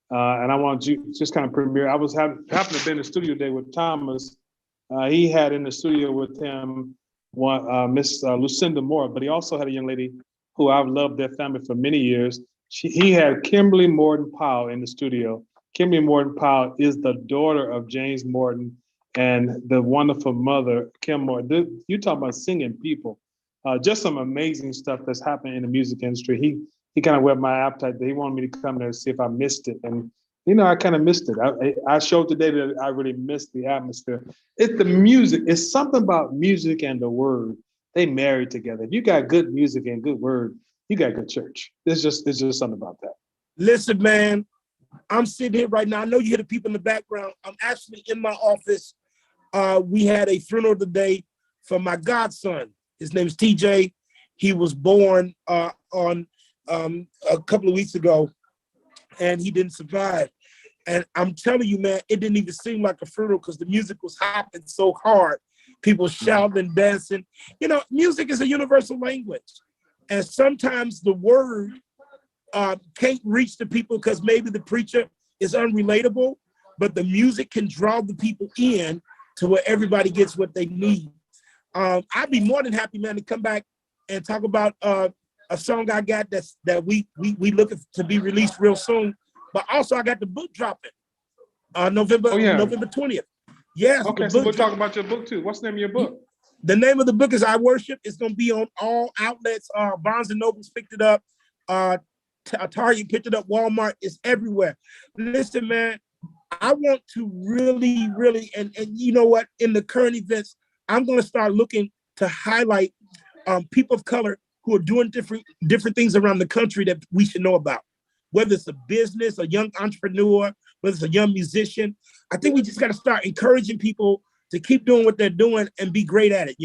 And I want you just kind of premiere. I was happened to be in the studio today with Thomas. He had in the studio with him Miss Lucinda Moore, but he also had a young lady who I've loved their family for many years. He had Kimberly Morton Powell in the studio. Kimberly Morton Powell is the daughter of James Morton and the wonderful mother, Kim Morton. You talk about singing people. Just some amazing stuff that's happening in the music industry. He kind of whet my appetite. He wanted me to come there and see if I missed it. And, I kind of missed it. I showed today that I really missed the atmosphere. It's the music. It's something about music and the word. They marry together. If you got good music and good word, you got good church. It's just something about that. Listen, man, I'm sitting here right now. I know you hear the people in the background. I'm actually in my office. We had a funeral today for my godson. His name is TJ. He was born on a couple of weeks ago, and he didn't survive. And I'm telling you, man, it didn't even seem like a funeral because the music was hopping so hard. People shouting, dancing. Music is a universal language. And sometimes the word can't reach the people because maybe the preacher is unrelatable, but the music can draw the people in to where everybody gets what they need. I'd be more than happy, man, to come back and talk about a song I got that we looking to be released real soon. But also I got the book dropping November 20th. Yes. Okay, so we'll talk about your book too. What's the name of your book? The name of the book is I Worship. It's going to be on all outlets. Barnes and Nobles picked it up. Target picked it up. Walmart is everywhere. Listen, man, I want to really, really, and you know what? In the current events, I'm going to start looking to highlight people of color who are doing different things around the country that we should know about. Whether it's a business, a young entrepreneur, whether it's a young musician. I think we just got to start encouraging people to keep doing what they're doing and be great at it.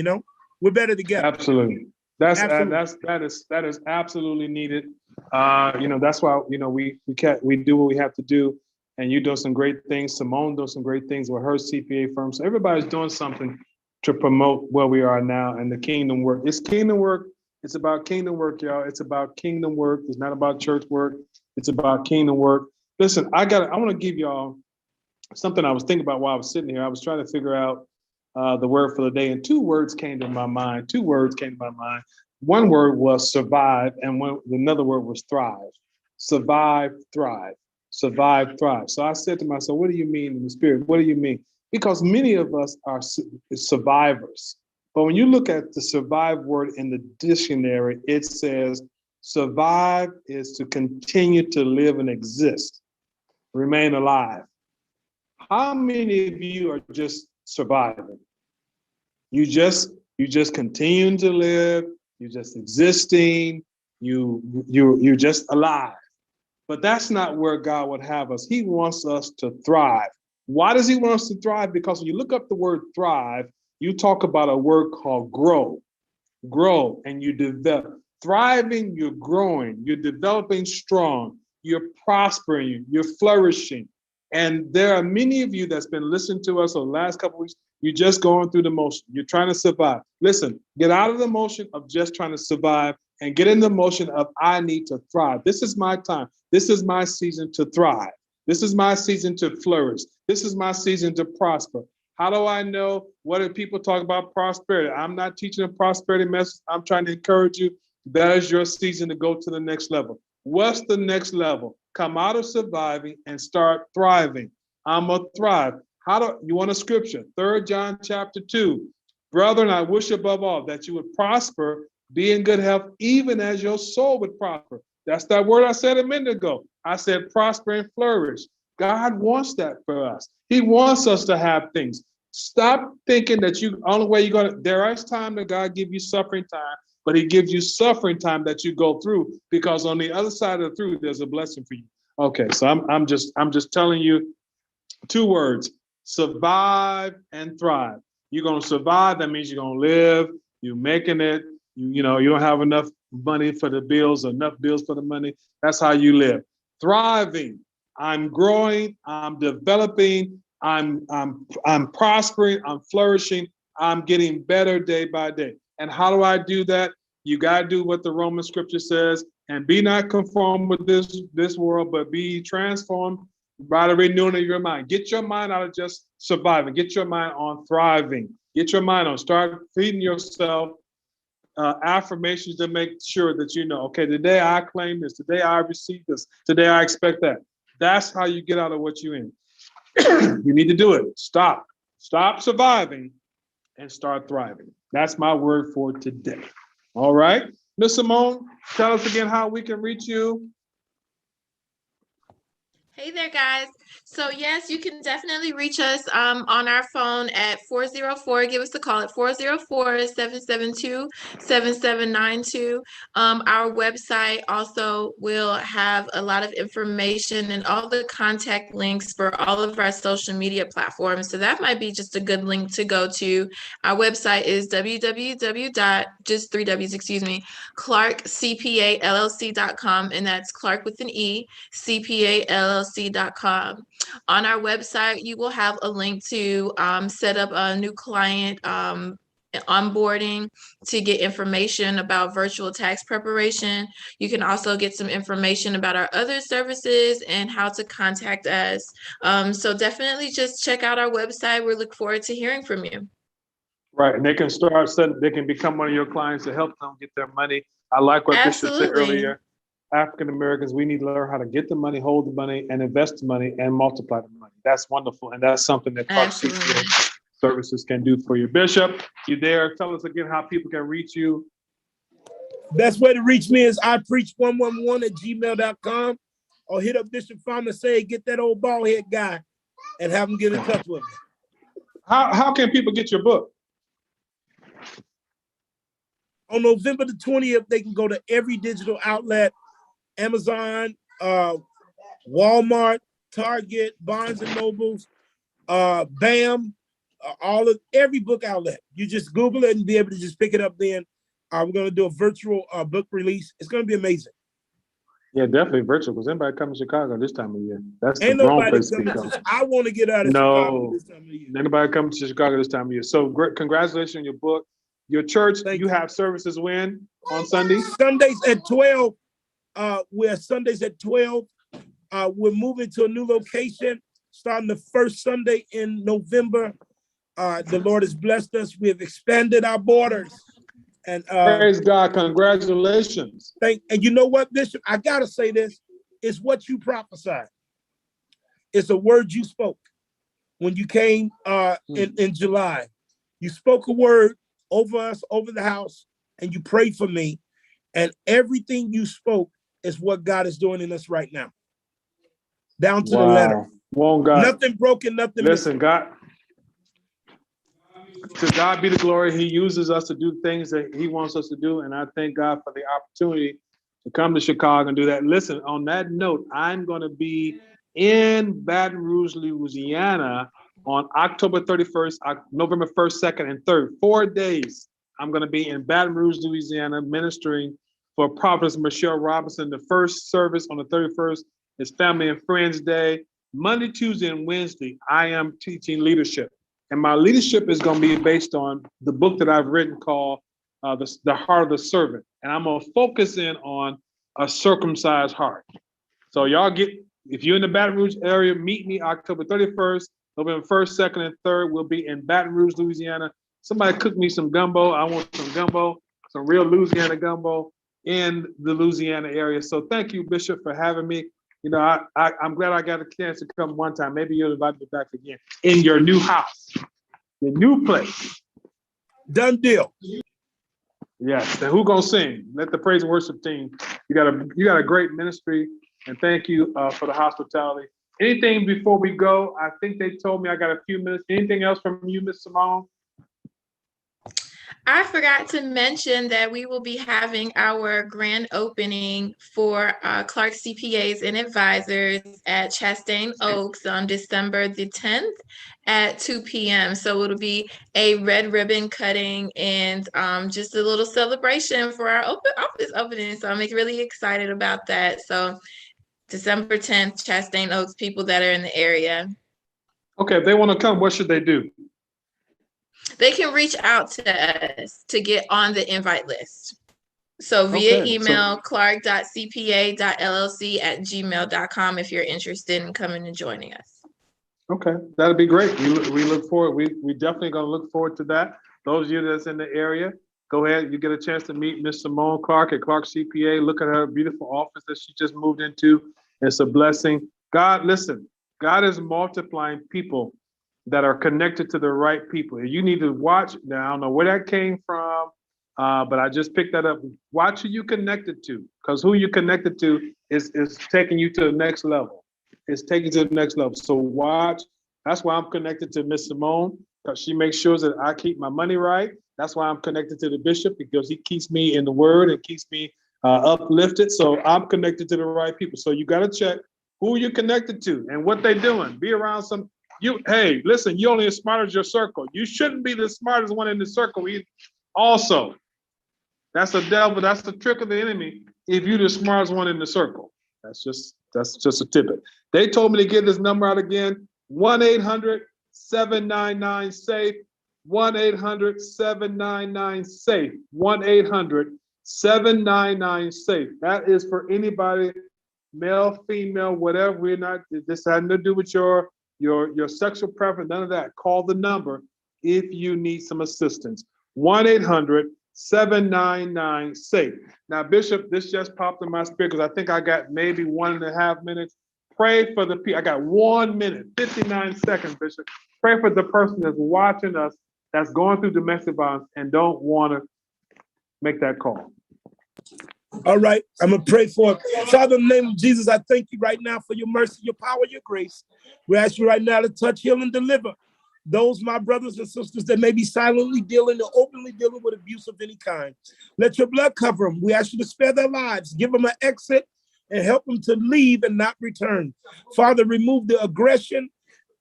We're better together. Absolutely. That is absolutely needed. That's why we do what we have to do. And you're doing some great things. Simone doing some great things with her CPA firm. So everybody's doing something to promote where we are now and the kingdom work. It's kingdom work. It's about kingdom work, y'all. It's about kingdom work. It's not about church work. It's about kingdom work. Listen, I want to give y'all something I was thinking about while I was sitting here. I was trying to figure out the word for the day, and two words came to my mind. One word was survive, and another word was thrive. Survive, thrive. Survive, thrive. So I said to myself, what do you mean in the spirit? What do you mean? Because many of us are survivors. But when you look at the survive word in the dictionary, it says survive is to continue to live and exist, remain alive. How many of you are just surviving? You just continue to live, you're just existing, you're just alive. But that's not where God would have us. He wants us to thrive. Why does he want us to thrive? Because when you look up the word thrive, you talk about a word called grow. Grow, and you develop. Thriving, you're growing, you're developing strong, you're prospering, you're flourishing. And there are many of you that's been listening to us over the last couple of weeks. You're just going through the motion. You're trying to survive. Listen, get out of the motion of just trying to survive and get in the motion of I need to thrive. This is my time. This is my season to thrive. This is my season to flourish. This is my season to prosper. How do I know? What do people talk about prosperity? I'm not teaching a prosperity message. I'm trying to encourage you. That is your season to go to the next level. What's the next level? Come out of surviving and start thriving. I'm a thrive. How do you want a scripture? 3 John chapter 2. Brethren, I wish above all that you would prosper, be in good health, even as your soul would prosper. That's that word I said a minute ago. I said prosper and flourish. God wants that for us. He wants us to have things. Stop thinking that only way you're gonna. There is time that God give you suffering time, but He gives you suffering time that you go through, because on the other side of the through, there's a blessing for you. Okay, so I'm just telling you 2 words: survive and thrive. You're gonna survive. That means you're gonna live. You're making it. You don't have enough money for the bills, or enough bills for the money. That's how you live. Thriving. I'm growing. I'm developing. I'm prospering. I'm flourishing. I'm getting better day by day. And how do I do that? You got to do what the Roman scripture says, and be not conformed with this world, but be transformed by the renewing of your mind. Get your mind out of just surviving. Get your mind on thriving. Get your mind on. Start feeding yourself affirmations to make sure that you know, okay, today I claim this. Today I receive this. Today I expect that. That's how you get out of what you're in. You need to do it. Stop surviving and start thriving. That's my word for today. All right. Miss Simone, tell us again how we can reach you. Hey there, guys. So yes, you can definitely reach us on our phone at 404. Give us a call at 404-772-7792. Our website also will have a lot of information and all the contact links for all of our social media platforms. So that might be just a good link to go to. Our website is ClarkeCPALLC.com, and that's Clarke with an E, CPALLC.com. On our website, you will have a link to set up a new client onboarding to get information about virtual tax preparation. You can also get some information about our other services and how to contact us. So definitely just check out our website. We look forward to hearing from you. Right, and they can they can become one of your clients to help them get their money. I like what Bishop said earlier. African Americans, we need to learn how to get the money, hold the money, and invest the money, and multiply the money. That's wonderful, and that's something that Clarke CPA Services can do for you. Bishop, you there? Tell us again how people can reach you. Best way to reach me is ipreach111@gmail.com, or hit up Bishop Founder, say, get that old bald head guy, and have him get in touch with me. How can people get your book? On November the 20th, they can go to every digital outlet, Amazon, Walmart, Target, Barnes and Nobles, BAM, every book outlet. You just Google it and be able to just pick it up then. We're going to do a virtual book release. It's going to be amazing. Yeah, definitely virtual, because anybody come to Chicago this time of year. That's Ain't the wrong nobody place to be. I want to get out of Chicago this time of year. Anybody come to Chicago this time of year. So great, congratulations on your book. Your church, you have services when? On Sunday? Sundays at 12. We're Sundays at 12. We're moving to a new location starting the first Sunday in November. The Lord has blessed us. We have expanded our borders. And praise God, congratulations. And you know what, Bishop? I gotta say this. It's what you prophesied. It's a word you spoke when you came in July. You spoke a word over us, over the house, and you prayed for me. And everything you spoke is what God is doing in us right now. Down to the letter. Well, God. Nothing broken, nothing missing. God. To God be the glory. He uses us to do things that He wants us to do. And I thank God for the opportunity to come to Chicago and do that. Listen, on that note, I'm going to be in Baton Rouge, Louisiana on October 31st, November 1st, 2nd, and 3rd. 4 days. I'm going to be in Baton Rouge, Louisiana, ministering for Prophetess Michelle Robinson. The first service on the 31st is Family and Friends Day. Monday, Tuesday, and Wednesday, I am teaching leadership. And my leadership is going to be based on the book that I've written called the heart of the servant. And I'm going to focus in on a circumcised heart. So y'all if you're in the Baton Rouge area, meet me October 31st, November 1st, 2nd, and 3rd. We'll be in Baton Rouge, Louisiana. Somebody cook me some gumbo. I want some gumbo, some real Louisiana gumbo in the Louisiana area. So thank you, Bishop, for having me. You know, I'm glad I got a chance to come one time. Maybe you'll invite me back again in your new house, your new place. Done deal. Yes. And who gonna sing? Let the praise and worship team. You got a great ministry, and thank you for the hospitality. Anything before we go? I think they told me I got a few minutes. Anything else from you, Miss Simone? I forgot to mention that we will be having our grand opening for Clarke CPAs and Advisors at Chastain Oaks on December the 10th at 2 p.m. So it'll be a red ribbon cutting and just a little celebration for our office opening. So I'm really excited about that. So December 10th, Chastain Oaks, people that are in the area. Okay, if they want to come, what should they do? They can reach out to us to get on the invite list. So via email, clarke.cpa.llc@gmail.com if you're interested in coming and joining us. Okay, that'd be great. We look forward. We definitely gonna look forward to that. Those of you that's in the area, go ahead. You get a chance to meet Miss Simone Clarke at Clarke CPA. Look at her beautiful office that she just moved into. It's a blessing. Listen, God is multiplying people that are connected to the right people. You need to watch. Now, I don't know where that came from, but I just picked that up. Watch who you connected to, because who you connected to is taking you to the next level. It's taking you to the next level. So watch. That's why I'm connected to Miss Simone, because she makes sure that I keep my money right. That's why I'm connected to the bishop, because he keeps me in the word and keeps me uplifted. So I'm connected to the right people. So you got to check who you're connected to and what they're doing. Be around hey, listen, you're only as smart as your circle. You shouldn't be the smartest one in the circle either. Also, that's the devil, that's the trick of the enemy. If you're the smartest one in the circle, that's just a tidbit. They told me to get this number out again, 1-800-799-SAFE, 1-800-799-SAFE, 1-800-799-SAFE. That is for anybody, male, female, whatever. This had nothing to do with your sexual preference, none of that. Call the number if you need some assistance. 1-800-799-SAFE. Now, Bishop, this just popped in my spirit because I think I got maybe 1.5 minutes. Pray for the people. I got 1 minute, 59 seconds, Bishop. Pray for the person that's watching us, that's going through domestic violence and don't want to make that call. All right, I'm going to pray for it. Father, in the name of Jesus, I thank you right now for your mercy, your power, your grace. We ask you right now to touch, heal, and deliver those, my brothers and sisters, that may be silently dealing or openly dealing with abuse of any kind. Let your blood cover them. We ask you to spare their lives, give them an exit, and help them to leave and not return. Father, remove the aggression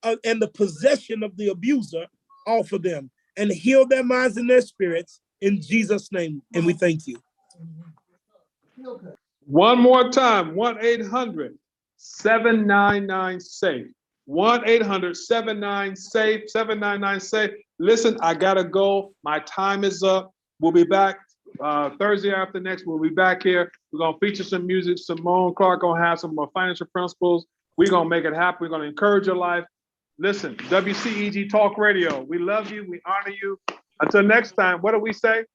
and the possession of the abuser off of them and heal their minds and their spirits in Jesus' name. And we thank you. One more time, 1-800-799-SAFE. 1-800-799-SAFE, 799-SAFE. Listen, I gotta go. My time is up. We'll be back Thursday after next. We'll be back here. We're gonna feature some music. Simone Clarke gonna have some more financial principles. We're gonna make it happen. We're gonna encourage your life. Listen, WCEG Talk Radio. We love you. We honor you. Until next time, what do we say?